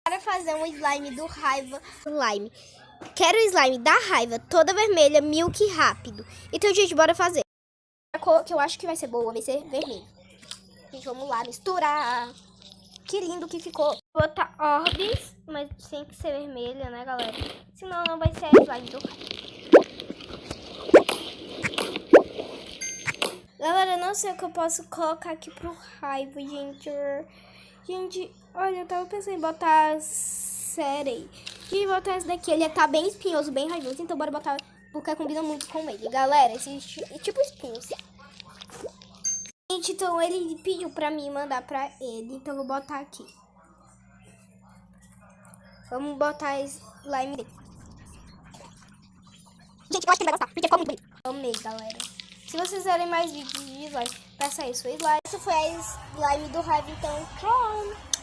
Para fazer um slime do raiva. Quero o slime da raiva, toda vermelha, milk rápido. Então, gente, bora fazer. A cor que eu acho que vai ser boa vai ser vermelho. Gente, vamos lá misturar. Que lindo que ficou. Vou botar orbes, mas tem que ser vermelha, né, galera? Senão não vai ser slime do raiva. Galera, não sei o que eu posso colocar aqui pro raiva, gente. Gente, olha, eu tava pensando em botar Serei. E botar esse daqui, ele tá bem espinhoso, bem raivoso. Então bora botar, porque combina muito com ele. Galera, esse é tipo espinhos. Gente, então ele pediu pra mim mandar pra ele. Então eu vou botar aqui. Vamos botar slime dele. Gente, eu acho que ele vai gostar, porque ficou muito bonito. Amei, galera. Se vocês quiserem mais vídeos de slime, peça aí sua slime. Essa foi a slime do raiva, então, tchau!